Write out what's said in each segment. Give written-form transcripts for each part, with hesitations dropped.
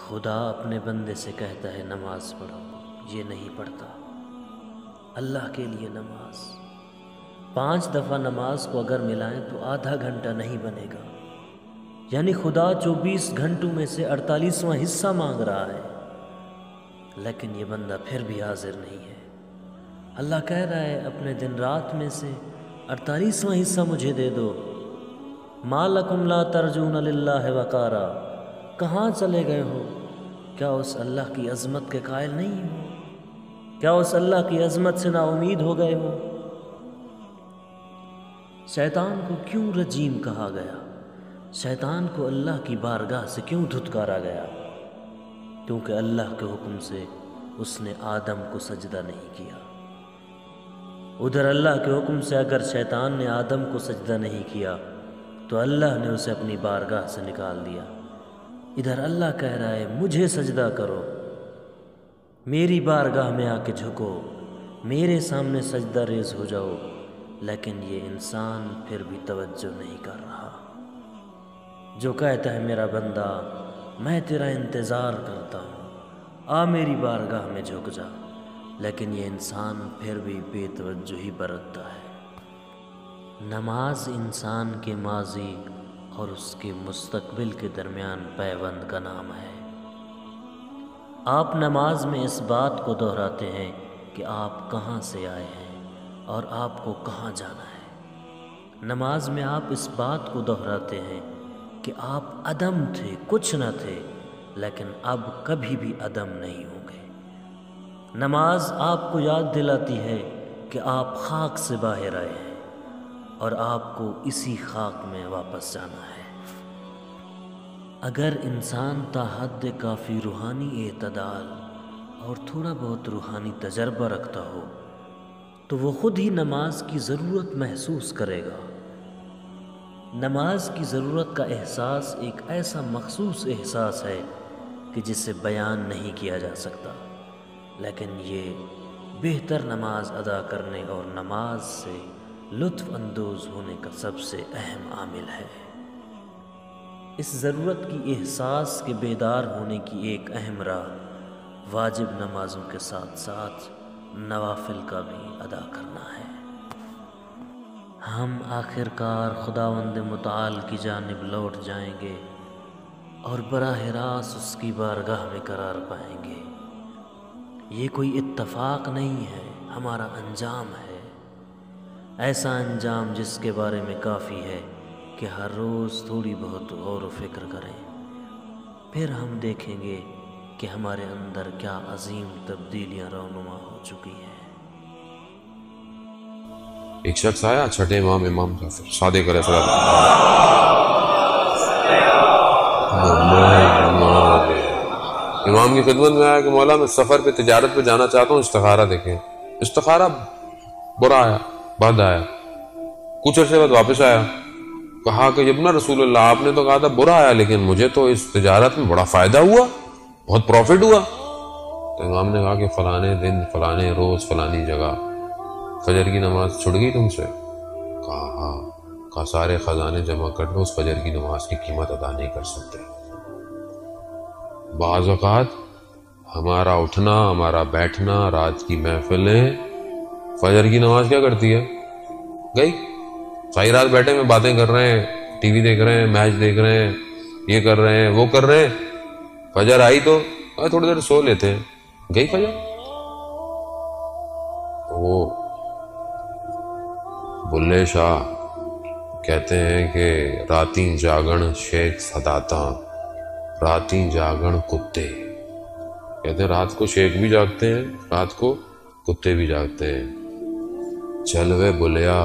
خدا اپنے بندے سے کہتا ہے نماز پڑھو، یہ نہیں پڑھتا۔ اللہ کے لیے نماز 5 دفعہ نماز کو اگر ملائیں تو آدھا گھنٹہ نہیں بنے گا، یعنی خدا 24 گھنٹوں میں سے 48واں حصہ مانگ رہا ہے، لیکن یہ بندہ پھر بھی حاضر نہیں ہے۔ اللہ کہہ رہا ہے اپنے دن رات میں سے 48واں حصہ مجھے دے دو۔ ما لکم لا ترجون للہ وقارا، کہاں چلے گئے ہو؟ کیا اس اللہ کی عظمت کے قائل نہیں ہو؟ کیا اس اللہ کی عظمت سے نا امید ہو گئے ہو؟ شیطان کو کیوں رجیم کہا گیا؟ شیطان کو اللہ کی بارگاہ سے کیوں دھتکارا گیا؟ کیونکہ اللہ کے حکم سے اس نے آدم کو سجدہ نہیں کیا۔ ادھر اللہ کے حکم سے اگر شیطان نے آدم کو سجدہ نہیں کیا تو اللہ نے اسے اپنی بارگاہ سے نکال دیا۔ ادھر اللہ کہہ رہا ہے مجھے سجدہ کرو، میری بارگاہ میں آ کے جھکو، میرے سامنے سجدہ ریز ہو جاؤ، لیکن یہ انسان پھر بھی توجہ نہیں کر رہا۔ جو کہتا ہے میرا بندہ میں تیرا انتظار کرتا ہوں، آ میری بارگاہ میں جھک جا، لیکن یہ انسان پھر بھی بے توجہی برتتا ہے۔ نماز انسان کے ماضی اور اس کے مستقبل کے درمیان پیوند کا نام ہے۔ آپ نماز میں اس بات کو دہراتے ہیں کہ آپ کہاں سے آئے ہیں اور آپ کو کہاں جانا ہے۔ نماز میں آپ اس بات کو دہراتے ہیں کہ آپ عدم تھے، کچھ نہ تھے، لیکن اب کبھی بھی عدم نہیں ہوں گے۔ نماز آپ کو یاد دلاتی ہے کہ آپ خاک سے باہر آئے ہیں اور آپ کو اسی خاک میں واپس جانا ہے۔ اگر انسان تا حد کافی روحانی اعتدال اور تھوڑا بہت روحانی تجربہ رکھتا ہو تو وہ خود ہی نماز کی ضرورت محسوس کرے گا۔ نماز کی ضرورت کا احساس ایک ایسا مخصوص احساس ہے کہ جسے بیان نہیں کیا جا سکتا، لیکن یہ بہتر نماز ادا کرنے اور نماز سے لطف اندوز ہونے کا سب سے اہم عامل ہے۔ اس ضرورت کی احساس کے بیدار ہونے کی ایک اہم راہ واجب نمازوں کے ساتھ ساتھ نوافل کا بھی ادا کرنا ہے۔ ہم آخر کار خداوند متعال کی جانب لوٹ جائیں گے اور براہ راست اس کی بارگاہ میں قرار پائیں گے۔ یہ کوئی اتفاق نہیں ہے، ہمارا انجام ہے، ایسا انجام جس کے بارے میں کافی ہے کہ ہر روز تھوڑی بہت غور و فکر کریں، پھر ہم دیکھیں گے کہ ہمارے اندر کیا عظیم تبدیلیاں رونما ہو چکی ہیں۔ ایک شخص آیا، چھٹے امام کا، پھر صادق علیہ السلام امام کی خدمت میں آیا کہ مولا میں سفر پہ تجارت پہ جانا چاہتا ہوں، استخارہ دیکھیں۔ استخارہ برا آیا، بد آیا، کچھ عرصے بعد واپس آیا، کہا کہ ابن رسول اللہ آپ نے تو کہا تھا برا آیا، لیکن مجھے تو اس تجارت میں بڑا فائدہ ہوا، بہت پروفٹ ہوا۔ تو امام نے کہا کہ فلانے دن، فلانے روز، فلانی جگہ فجر کی نماز چھوٹ گئی تم سے؟ کہا ہاں۔ کہا سارے خزانے جمع کر لو، اس فجر کی نماز کی قیمت ادا نہیں کر سکتے۔ بعض اوقات ہمارا اٹھنا، ہمارا بیٹھنا، رات کی محفلیں فجر کی نماز کیا کرتی ہے؟ گئی۔ ساری رات بیٹھے میں باتیں کر رہے ہیں، ٹی وی دیکھ رہے ہیں، میچ دیکھ رہے ہیں، یہ کر رہے ہیں، وہ کر رہے ہیں، فجر آئی تو تھوڑی دیر سو لیتے ہیں، گئی فجر۔ وہ بلے شاہ کہتے ہیں کہ راتیں جاگن شیخ سداتا، راتیں جاگن کتے، کہتے ہیں رات کو شیخ بھی جاگتے ہیں، رات کو کتے بھی جاگتے ہیں۔ چلوے بلیا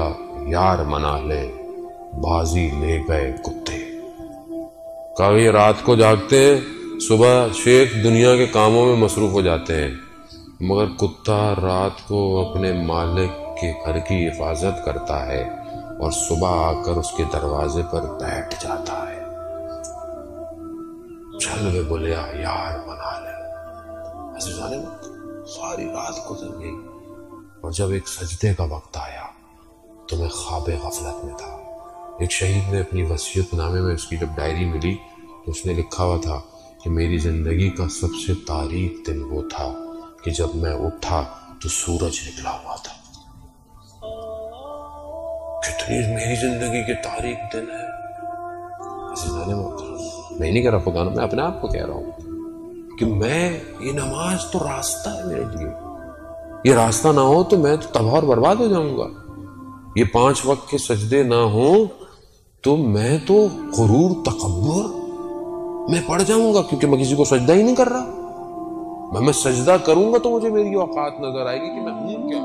یار منا لے، بازی لے گئے کتے۔ کہا یہ رات کو جاگتے ہیں، صبح شیخ دنیا کے کاموں میں مصروف ہو جاتے ہیں، مگر کتا رات کو اپنے مالک کے گھر کی حفاظت کرتا ہے اور صبح آ کر اس کے دروازے پر بیٹھ جاتا ہے۔ چلوے بولیا یار منا لے۔ عزیزان ساری رات گزر گئی اور جب ایک سجدے کا وقت آیا تو میں خواب غفلت میں تھا۔ ایک شہید نے اپنی وصیت نامے میں اس کی جب ڈائری ملی تو اس نے لکھا ہوا تھا کہ کہ میری زندگی کا سب سے تاریک دن وہ تھا کہ جب میں اٹھا تو سورج نکلا ہوا تھا۔ کتنی میری زندگی کے تاریک دن ہے۔ میں نہیں کہہ رہا خدا، میں اپنے آپ کو کہہ رہا ہوں کہ یہ نماز تو راستہ ہے میرے لیے، یہ راستہ نہ ہو تو میں تو تباہ اور برباد ہو جاؤں گا۔ یہ 5 وقت کے سجدے نہ ہوں تو میں تو غرور تکبر میں پڑ جاؤں گا، کیونکہ میں کسی کو سجدہ ہی نہیں کر رہا۔ میں سجدہ کروں گا تو مجھے میری اوقات نظر آئے گی کہ میں ہوں کیا۔